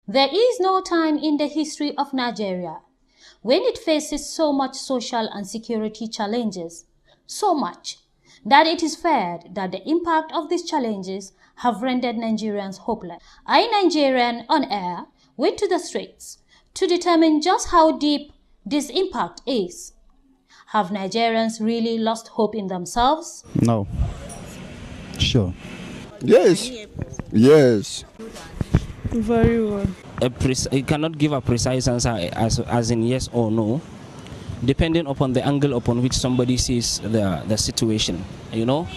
There is no time in the history of Nigeria when it faces so much social and security challenges, so much, that it is feared that the impact of these challenges have rendered Nigerians hopeless. I, Nigerian on air, went to the streets to determine just how deep this impact is. Have Nigerians really lost hope in themselves? No. Sure. Yes. Yes. Very well. You cannot give a precise answer as in yes or no, depending upon the angle upon which somebody sees the situation, you know.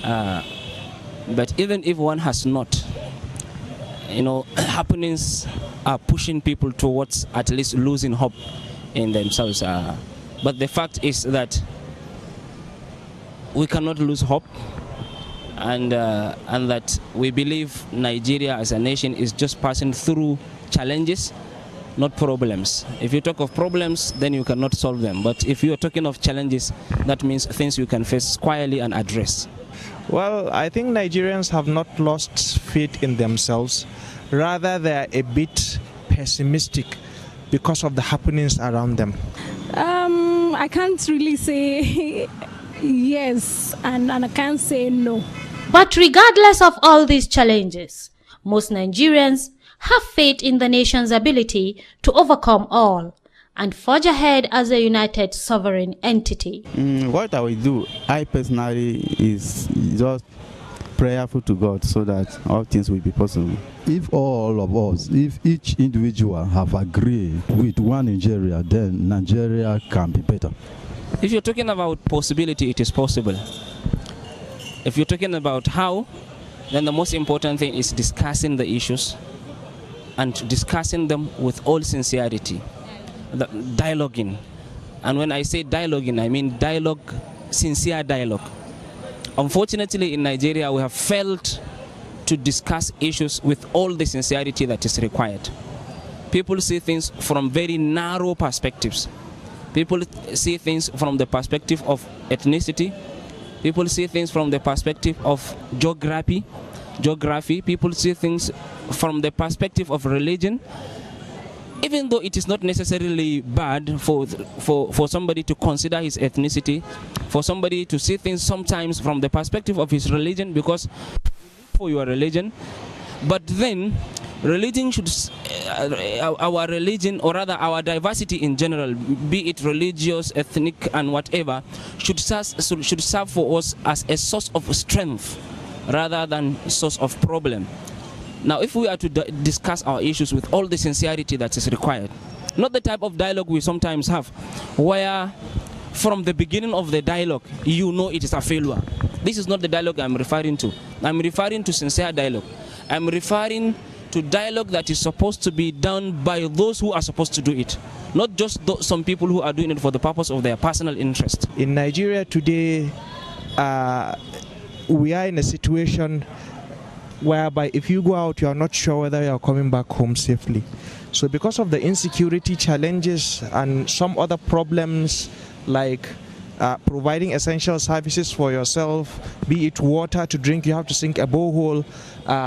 But even if one has not, you know, happenings are pushing people towards at least losing hope in themselves. But the fact is that we cannot lose hope, and that we believe Nigeria as a nation is just passing through challenges, not problems. If you talk of problems, then you cannot solve them. But if you are talking of challenges, that means things you can face quietly and address. Well, I think Nigerians have not lost faith in themselves. Rather, they are a bit pessimistic because of the happenings around them. I can't really say yes, and I can't say no. But regardless of all these challenges, most Nigerians have faith in the nation's ability to overcome all and forge ahead as a united sovereign entity. What I will do, I personally, is just prayerful to God so that all things will be possible. If all of us, if each individual have agreed with one Nigeria, then Nigeria can be better. If you're talking about possibility, it is possible. If you're talking about how, then the most important thing is discussing the issues and discussing them with all sincerity, dialoguing. And when I say dialoguing, I mean dialogue, sincere dialogue. Unfortunately, in Nigeria, we have failed to discuss issues with all the sincerity that is required. People see things from very narrow perspectives. People see things from the perspective of ethnicity. People see things from the perspective of geography. People see things from the perspective of religion. Even though it is not necessarily bad for somebody to consider his ethnicity, for somebody to see things sometimes from the perspective of his religion, because for your religion, but then religion should, our religion, or rather our diversity in general, be it religious, ethnic, and whatever, should serve for us as a source of strength rather than source of problem. Now, if we are to discuss our issues with all the sincerity that is required, not the type of dialogue we sometimes have, where from the beginning of the dialogue, you know it is a failure. This is not the dialogue I'm referring to. I'm referring to sincere dialogue. I'm referring to dialogue that is supposed to be done by those who are supposed to do it, not just some people who are doing it for the purpose of their personal interest. In Nigeria today, we are in a situation whereby if you go out, you are not sure whether you are coming back home safely. So because of the insecurity challenges and some other problems like providing essential services for yourself, be it water to drink, you have to sink a borehole,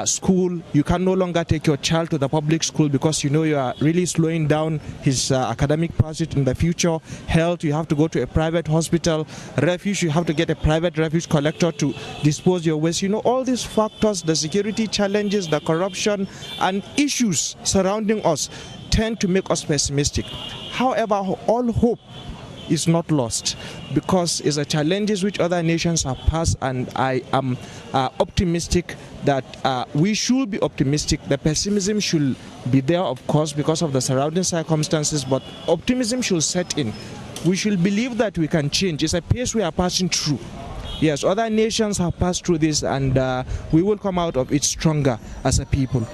school, you can no longer take your child to the public school because you know you are really slowing down his academic pursuit in the future. Health, you have to go to a private hospital. Refuge, you have to get a private refuge collector to dispose your waste. You know, all these factors, the security challenges, the corruption and issues surrounding us tend to make us pessimistic. However, all hope is not lost because it's a challenges which other nations have passed, and I am optimistic that we should be optimistic. The pessimism should be there, of course, because of the surrounding circumstances, but optimism should set in. We should believe that we can change. It's a pace we are passing through. Yes, other nations have passed through this, and we will come out of it stronger as a people.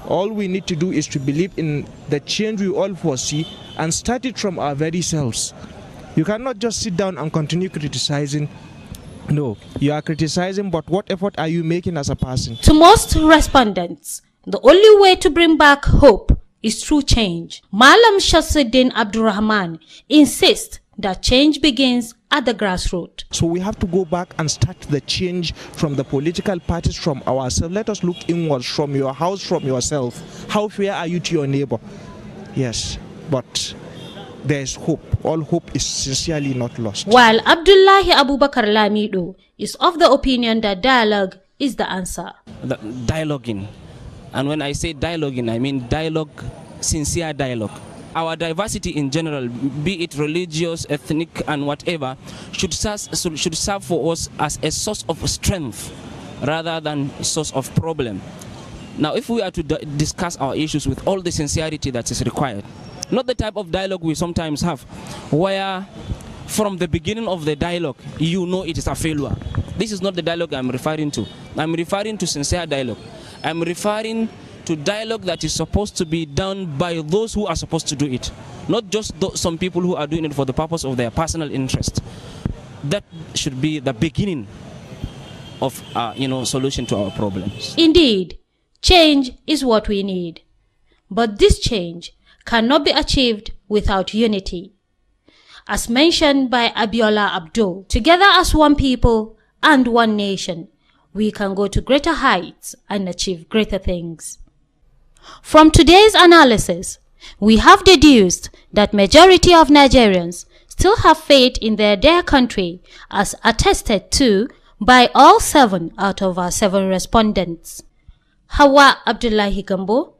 All we need to do is to believe in the change we all foresee and start it from our very selves. You cannot just sit down and continue criticizing. No, you are criticizing, but what effort are you making as a person? To most respondents, the only way to bring back hope is through change. Malam Shamsuddin Abdurrahman insists that change begins at the grassroots. So we have to go back and start the change from the political parties, from ourselves. Let us look inwards, from your house, from yourself. How fair are you to your neighbor? Yes, but there is hope. All hope is sincerely not lost. While Abdullahi Abubakar Lamido is of the opinion that dialogue is the answer. Dialoguing. And when I say dialoguing, I mean dialogue, sincere dialogue. Our diversity in general, be it religious, ethnic, and whatever, should serve for us as a source of strength rather than a source of problem. Now, if we are to discuss our issues with all the sincerity that is required, not the type of dialogue we sometimes have, where from the beginning of the dialogue, you know it is a failure. This is not the dialogue I'm referring to. I'm referring to sincere dialogue. I'm referring to dialogue that is supposed to be done by those who are supposed to do it, not just some people who are doing it for the purpose of their personal interest. That should be the beginning of solution to our problems. Indeed, change is what we need. But this change cannot be achieved without unity. As mentioned by Abiola Abdul, together as one people and one nation, we can go to greater heights and achieve greater things. From today's analysis, we have deduced that majority of Nigerians still have faith in their dear country, as attested to by all 7 out of our 7 respondents. Hawa Abdullahi Gambo,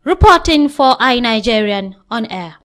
reporting for iNigerian on Air.